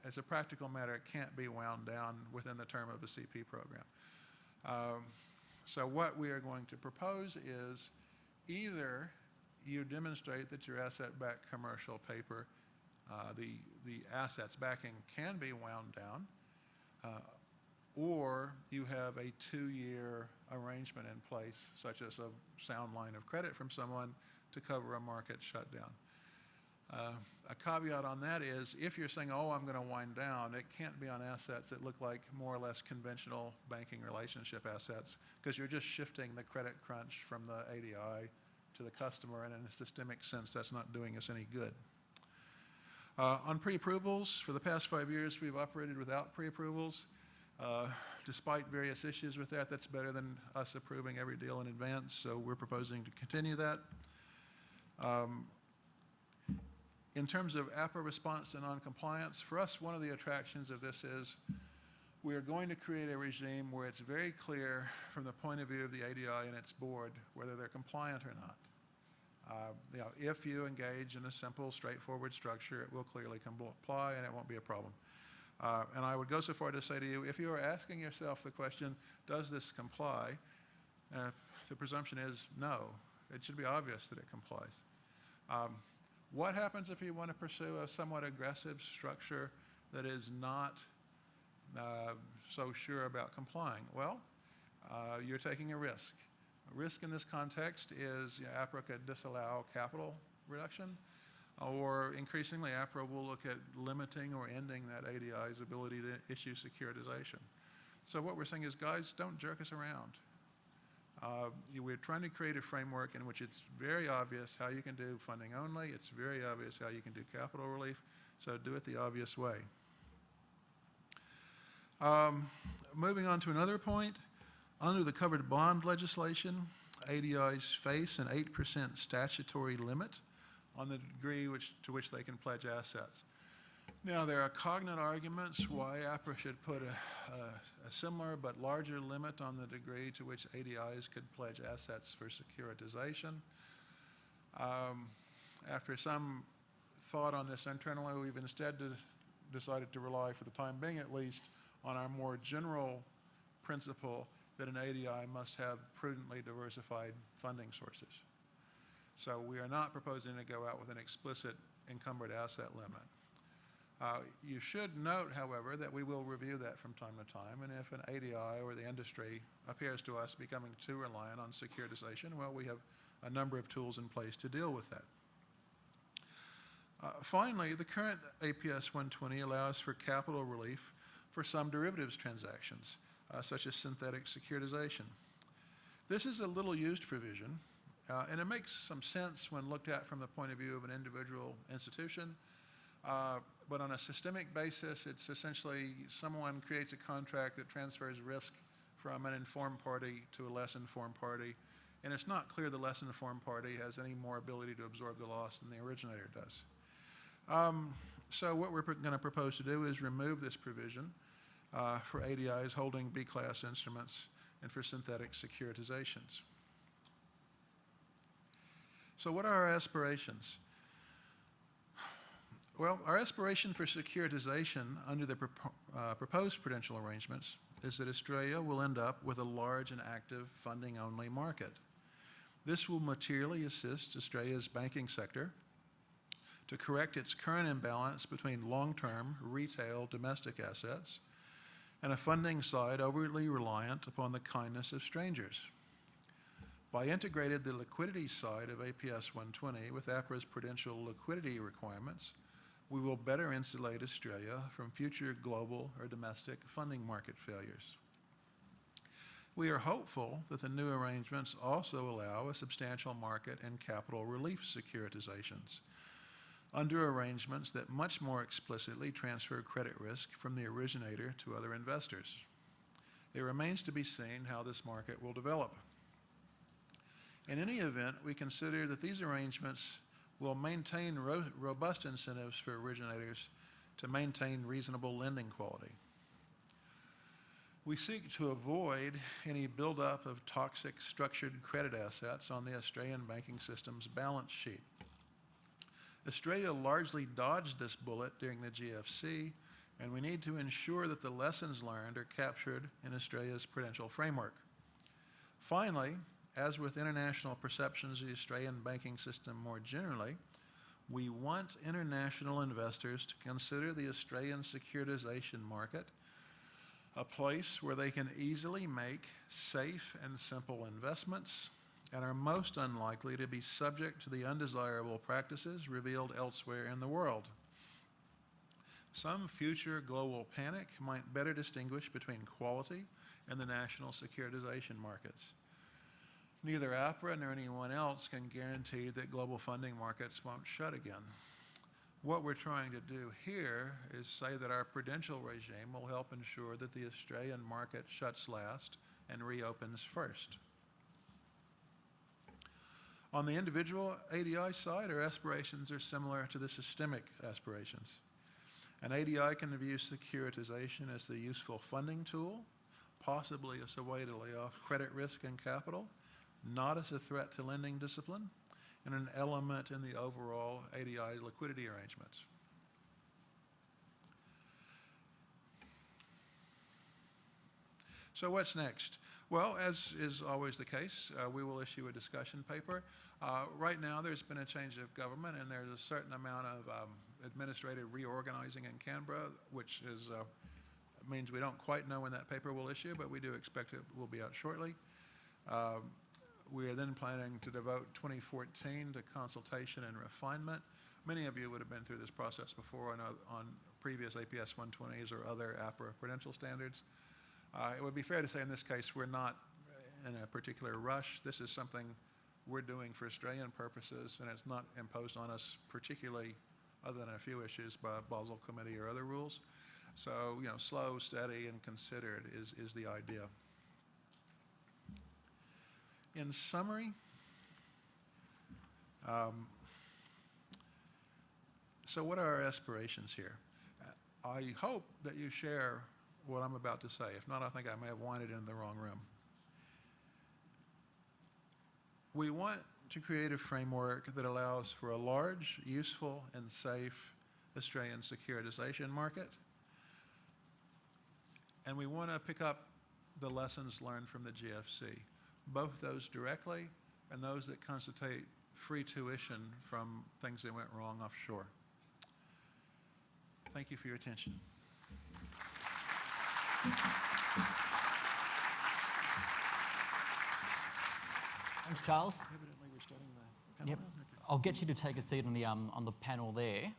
as a practical matter, it can't be wound down within the term of a CP program. So what we are going to propose is either you demonstrate that your asset-backed commercial paper, the assets backing can be wound down, or you have a 2-year arrangement in place, such as a sound line of credit from someone to cover a market shutdown. A caveat on that is if you're saying, oh, I'm going to wind down, it can't be on assets that look like more or less conventional banking relationship assets, because you're just shifting the credit crunch from the ADI to the customer, and in a systemic sense, that's not doing us any good. On pre-approvals, for the past 5 years, we've operated without pre-approvals. Despite various issues with that, that's better than us approving every deal in advance, so we're proposing to continue that. In terms of APRA response to noncompliance, for us, one of the attractions of this is we are going to create a regime where it's very clear from the point of view of the ADI and its board whether they're compliant or not. If you engage in a simple, straightforward structure, it will clearly comply and it won't be a problem. And I would go so far to say to you, if you are asking yourself the question, does this comply? The presumption is no. It should be obvious that it complies. What happens if you want to pursue a somewhat aggressive structure that is not so sure about complying? Well, you're taking a risk. A risk in this context is APRA could disallow capital reduction, or increasingly APRA will look at limiting or ending that ADI's ability to issue securitization. So what we're saying is, guys, don't jerk us around. We're trying to create a framework in which it's very obvious how you can do funding only. It's very obvious how you can do capital relief. So do it the obvious way. Moving on to another point. Under the covered bond legislation, ADIs face an 8% statutory limit on the degree to which they can pledge assets. Now, there are cognate arguments why APRA should put a similar but larger limit on the degree to which ADIs could pledge assets for securitization. After some thought on this internally, we've instead decided to rely, for the time being at least, on our more general principle that an ADI must have prudently diversified funding sources. So we are not proposing to go out with an explicit encumbered asset limit. You should note, however, that we will review that from time to time, and if an ADI or the industry appears to us becoming too reliant on securitization, well, we have a number of tools in place to deal with that. Finally, the current APS 120 allows for capital relief for some derivatives transactions, such as synthetic securitization. This is a little used provision, and it makes some sense when looked at from the point of view of an individual institution. But on a systemic basis, it's essentially someone creates a contract that transfers risk from an informed party to a less informed party, and it's not clear the less informed party has any more ability to absorb the loss than the originator does. So what we're going to propose to do is remove this provision for ADIs holding B-class instruments and for synthetic securitizations. So what are our aspirations? Well, our aspiration for securitization under the proposed prudential arrangements is that Australia will end up with a large and active funding-only market. This will materially assist Australia's banking sector to correct its current imbalance between long-term retail domestic assets and a funding side overly reliant upon the kindness of strangers. By integrating the liquidity side of APS 120 with APRA's prudential liquidity requirements, we will better insulate Australia from future global or domestic funding market failures. We are hopeful that the new arrangements also allow a substantial market in capital relief securitizations, under arrangements that much more explicitly transfer credit risk from the originator to other investors. It remains to be seen how this market will develop. In any event, we consider that these arrangements will maintain robust incentives for originators to maintain reasonable lending quality. We seek to avoid any buildup of toxic structured credit assets on the Australian banking system's balance sheet. Australia largely dodged this bullet during the GFC and we need to ensure that the lessons learned are captured in Australia's prudential framework. Finally, as with international perceptions of the Australian banking system more generally, we want international investors to consider the Australian securitization market a place where they can easily make safe and simple investments and are most unlikely to be subject to the undesirable practices revealed elsewhere in the world. Some future global panic might better distinguish between quality and the national securitization markets. Neither APRA nor anyone else can guarantee that global funding markets won't shut again. What we're trying to do here is say that our prudential regime will help ensure that the Australian market shuts last and reopens first. On the individual ADI side, our aspirations are similar to the systemic aspirations. An ADI can view securitization as a useful funding tool, possibly as a way to lay off credit risk and capital, not as a threat to lending discipline, and an element in the overall ADI liquidity arrangements. So what's next? Well, as is always the case, we will issue a discussion paper. Right now there's been a change of government and there's a certain amount of administrative reorganizing in Canberra, which is, means we don't quite know when that paper will issue, but we do expect it will be out shortly. We are then planning to devote 2014 to consultation and refinement. Many of you would have been through this process before on previous APS-120s or other APRA prudential standards. It would be fair to say in this case we're not in a particular rush. This is something we're doing for Australian purposes, and it's not imposed on us particularly other than a few issues by Basel Committee or other rules. So, you know, slow, steady, and considered is the idea. In summary, so what are our aspirations here? I hope that you share what I'm about to say. If not, I think I may have wanted it in the wrong room. We want to create a framework that allows for a large, useful, and safe Australian securitization market. And we want to pick up the lessons learned from the GFC, both those directly and those that constitute free tuition from things that went wrong offshore. Thank you for your attention. Thanks, Charles. Evidently, we're starting the panel Yep. now. Okay. I'll get you to take a seat on the panel there,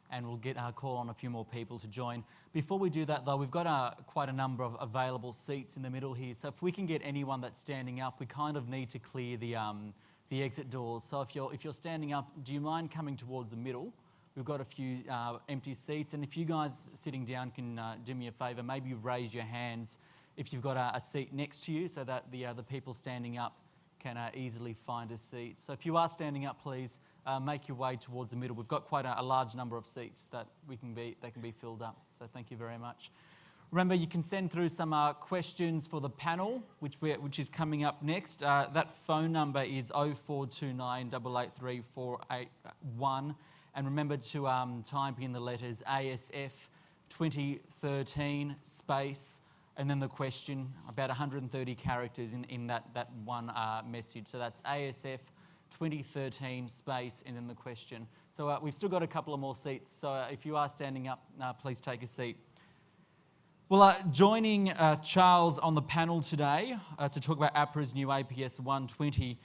and we'll get call on a few more people to join. Before we do that, though, we've got quite a number of available seats in the middle here. So if we can get anyone that's standing up, we kind of need to clear the exit doors. So if you're standing up, do you mind coming towards the middle? We've got a few empty seats, and if you guys sitting down can do me a favour, maybe raise your hands if you've got a seat next to you, so that the people standing up can easily find a seat. So if you are standing up, please make your way towards the middle. We've got quite a large number of seats that can be filled up. So thank you very much. Remember, you can send through some questions for the panel, which is coming up next. That phone number is 0429 883 481. And remember to type in the letters ASF2013 space and then the question, about 130 characters in that one message. So that's ASF2013 space and then the question. So we've still got a couple of more seats. So if you are standing up, please take a seat. Well, joining Charles on the panel today to talk about APRA's new APS 120,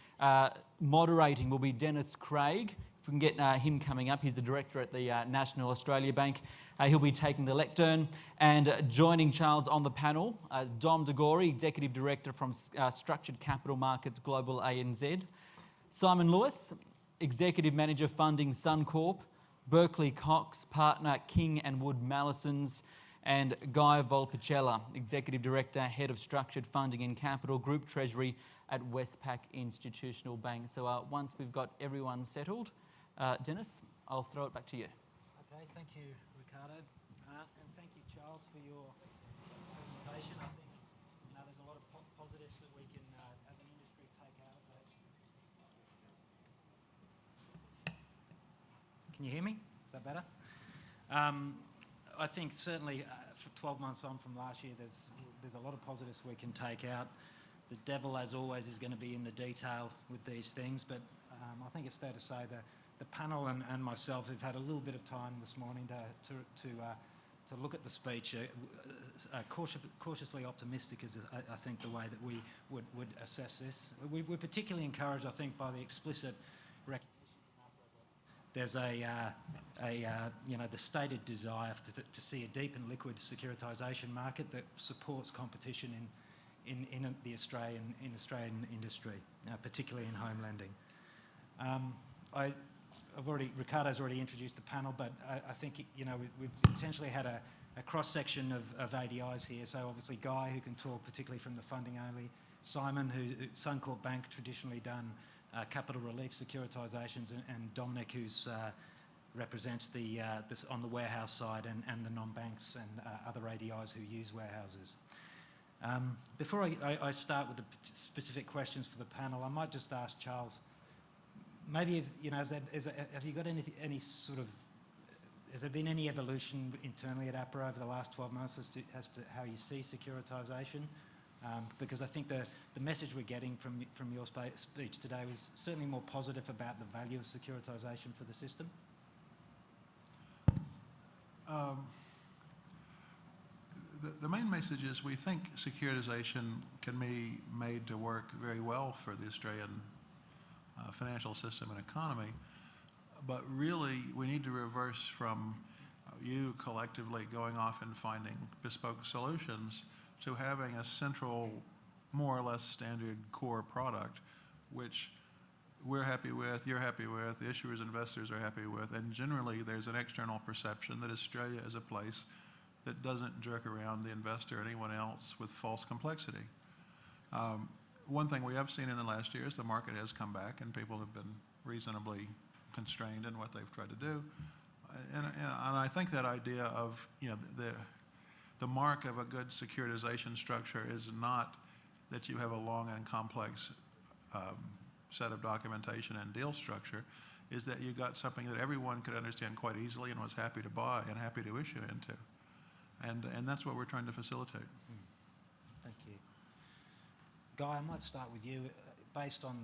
moderating will be Dennis Craig. If we can get him coming up, he's the director at the National Australia Bank. He'll be taking the lectern. And joining Charles on the panel, Dom DeGori, Executive Director from Structured Capital Markets Global ANZ. Simon Lewis, Executive Manager Funding Suncorp. Berkeley Cox, Partner King & Wood Mallisons. And Guy Volpicella, Executive Director, Head of Structured Funding and Capital Group Treasury at Westpac Institutional Bank. So once we've got everyone settled, Dennis, I'll throw it back to you. Okay, thank you, Ricardo. And thank you, Charles, for your presentation. I think there's a lot of positives that we can, as an industry, take out of that. Can you hear me? Is that better? I think certainly for 12 months on from last year, there's a lot of positives we can take out. The devil, as always, is going to be in the detail with these things, but I think it's fair to say that the panel and myself have had a little bit of time this morning to look at the speech. Cautiously optimistic is, I think, the way that we would assess this. We're particularly encouraged, I think, by the explicit recognition there's the stated desire to see a deep and liquid securitisation market that supports competition in the Australian industry, particularly in home lending. Ricardo's already introduced the panel, but I think we've potentially had a cross-section of ADIs here. So obviously Guy, who can talk particularly from the funding only, Simon, who Suncorp Bank traditionally done capital relief securitisations, and Dominic, who's represents this on the warehouse side and the non-banks and other ADIs who use warehouses. Before I start with the specific questions for the panel, I might just ask Charles, maybe have you got any sort of, has there been any evolution internally at APRA over the last 12 months as to how you see securitisation? Because I think the message we're getting from your speech today was certainly more positive about the value of securitisation for the system. The main message is we think securitisation can be made to work very well for the Australian financial system and economy, but really we need to reverse from you collectively going off and finding bespoke solutions to having a central, more or less standard core product, which we're happy with, you're happy with, the issuers, investors are happy with, and generally there's an external perception that Australia is a place that doesn't jerk around the investor or anyone else with false complexity. One thing we have seen in the last year is the market has come back and people have been reasonably constrained in what they've tried to do. And I think that idea of, the mark of a good securitization structure is not that you have a long and complex set of documentation and deal structure, is that you got something that everyone could understand quite easily and was happy to buy and happy to issue into. And that's what we're trying to facilitate. Thank you. Guy, I might start with you. Based on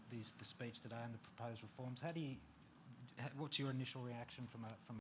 the speech today and the proposed reforms, what's your initial reaction from